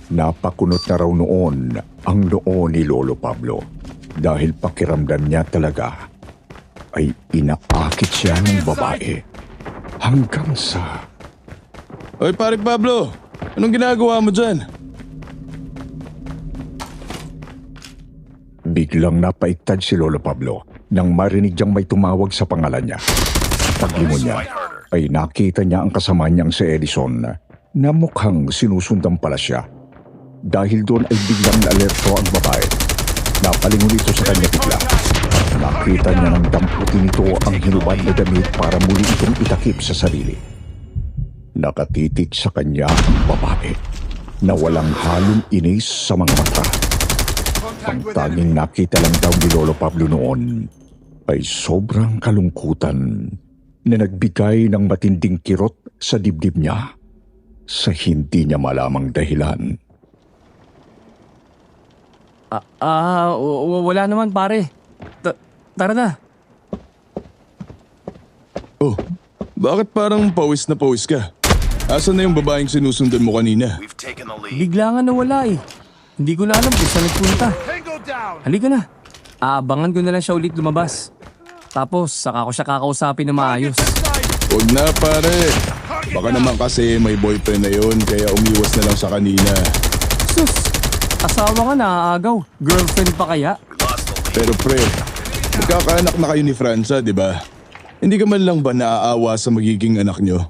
Napakunot na raw noon ang noo ni Lolo Pablo dahil pakiramdam niya talaga ay inaakit siya ng babae hanggang sa... Hoy pare Pablo, anong ginagawa mo dyan? Biglang napaiktad si Lolo Pablo nang marinig niyang may tumawag sa pangalan niya. Paglingon niya ay nakita niya ang kasama niyang si Edison na mukhang sinusundan pala siya. Dahil doon ay biglang na-alerto ang babae. Napalingon ito sa kanya bigla. Nakita niya ng damputin nito ang hinubad na damit para muli itong itakip sa sarili. Nakatitig sa kanya ang babae na walang halong inis sa mga mata. Ang tanging nakita lang daw ni Lolo Pablo noon ay sobrang kalungkutan na nagbigay ng matinding kirot sa dibdib niya sa hindi niya malamang dahilan. Wala naman pare. Tara na. Oh, bakit parang pawis na pawis ka? Asan na yung babaeng sinusundan mo kanina? Bigla nga nawala eh. Hindi ko na alam kung saan nagpunta. Halika na. Aabangan ko na lang siya ulit lumabas. Tapos saka ko siya kakausapin na maayos. Huwag na pare. Baka naman kasi may boyfriend na yun kaya umiwas na lang sa kanina. Sus! Asawa ka na aagaw. Girlfriend pa kaya? Pero pre, magkakaanak na kayo ni Franza, di ba? Hindi ka man lang ba naaawa sa magiging anak nyo?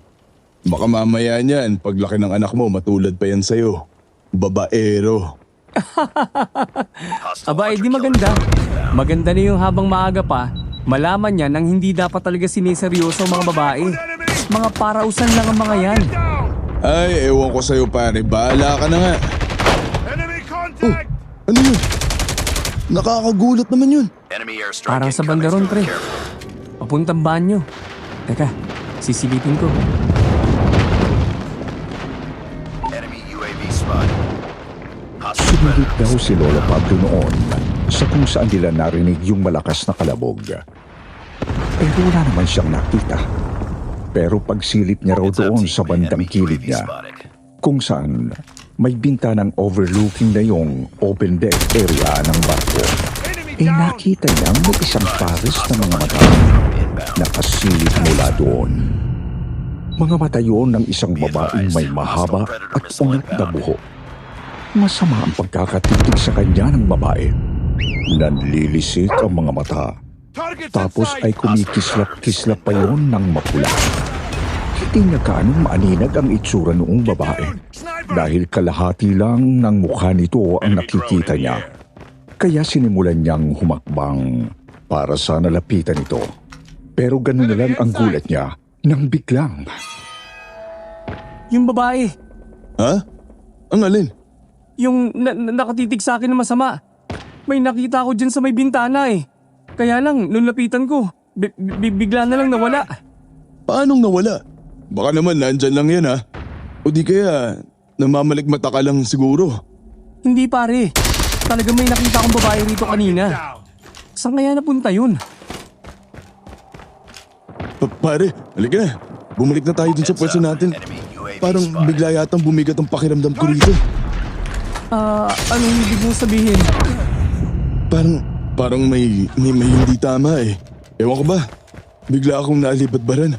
Baka mamaya niyan, paglaki ng anak mo, matulad pa yan sa'yo. Babaero. Aba, di maganda. Maganda na yung habang maaga pa, malaman niya nang hindi dapat talaga siniseryoso ang mga babae. Mga parausan lang ang mga yan. Ay, ewan ko sa'yo pare, bahala ka na nga. Oh, ano yun? Nakakagulat naman yun. Parang sa bandaron, pre. Papuntang banyo. Teka, sisilipin ko. Sumilit daw si Lolo Pablo noon sa kung saan nila narinig yung malakas na kalabog. Pero wala naman siyang nakita. Pero pagsilip niya raw doon sa bandang kilid niya, kung saan may bintanang overlooking na yung open deck area ng barko, nakita niya may isang pares na mga mata nakasilip mula doon. Mga mata yun ng isang babaeng may mahaba at unat na buhok. Masama ang pagkakatitig sa kanya ng babae. Nanlilisik ang mga mata. Tapos ay kumikislap-kislap pa yun ng mapula. Hindi niya kaanong maaninag ang itsura noong babae. Dahil kalahati lang ng mukha nito ang nakikita niya. Kaya sinimulan niyang humakbang para sana lapitan ito. Pero ganun na lang ang gulat niya nang biglang. Yung babae. Ha? Ang alin? Yung nakatitig sa akin na masama. May nakita ako dyan sa may bintana eh. Kaya lang, nung lapitan ko, bigla na lang nawala. Paanong nawala? Baka naman nandyan lang yan ha? O di kaya namamalikmata ka lang siguro? Hindi pare. Talaga may nakita akong babae rito kanina. Saan kaya napunta yun? Pare, halika na. Bumalik na tayo dun sa pwesto natin. Parang bigla yatang bumigat ang pakiramdam ko rito. Anong ibig mong sabihin? Parang may hindi tama eh. Ewan ko ba? Bigla akong naalibadbaran.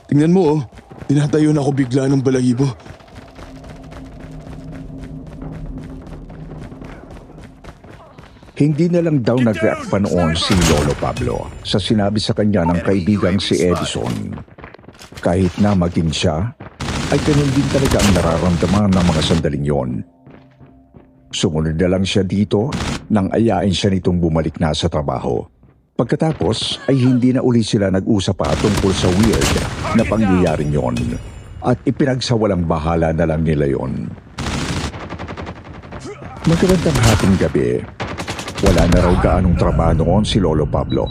Tingnan mo oh, tinatayo na ako bigla ng balahibo. Hindi na lang daw nag-react pa noon si Lolo Pablo sa sinabi sa kanya ng kaibigang si Edison. Kahit na maging siya, ay ganun din talaga ang nararamdaman ng mga sandaling yon. Sumunod na lang siya dito nang ayain siya nitong bumalik na sa trabaho. Pagkatapos ay hindi na uli sila nag-usap pa tungkol sa weird na pangyayaring yon at ipinagsawalang bahala na lang nila yon. Magandang hating gabi. Wala na raw gaanong trabaho noon si Lolo Pablo.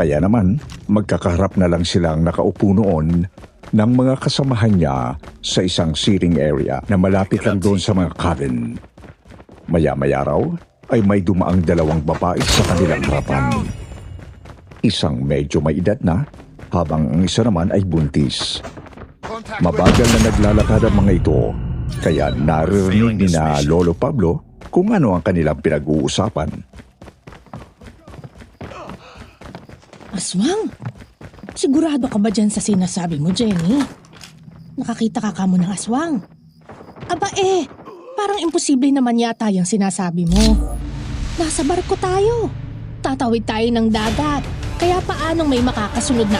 Kaya naman magkakaharap na lang silang nakaupo noon ng mga kasamahan niya sa isang seating area na malapit lang doon sa mga cabin. Maya-maya raw ay may dumaang dalawang babae sa kanilang harapan. Isang medyo may edad na, habang ang isa naman ay buntis. Mabagal na naglalakad ang mga ito Kaya naririnig ni na Lolo Pablo kung ano ang kanilang pinag-uusapan. Aswang, sigurado ka ba dyan sa sinasabi mo, Jenny? Nakakita ka kamo ng aswang. Aba parang imposible naman yata yung sinasabi mo. Nasa barko tayo. Tatawid tayo ng dagat. Kaya paanong may makakasunod na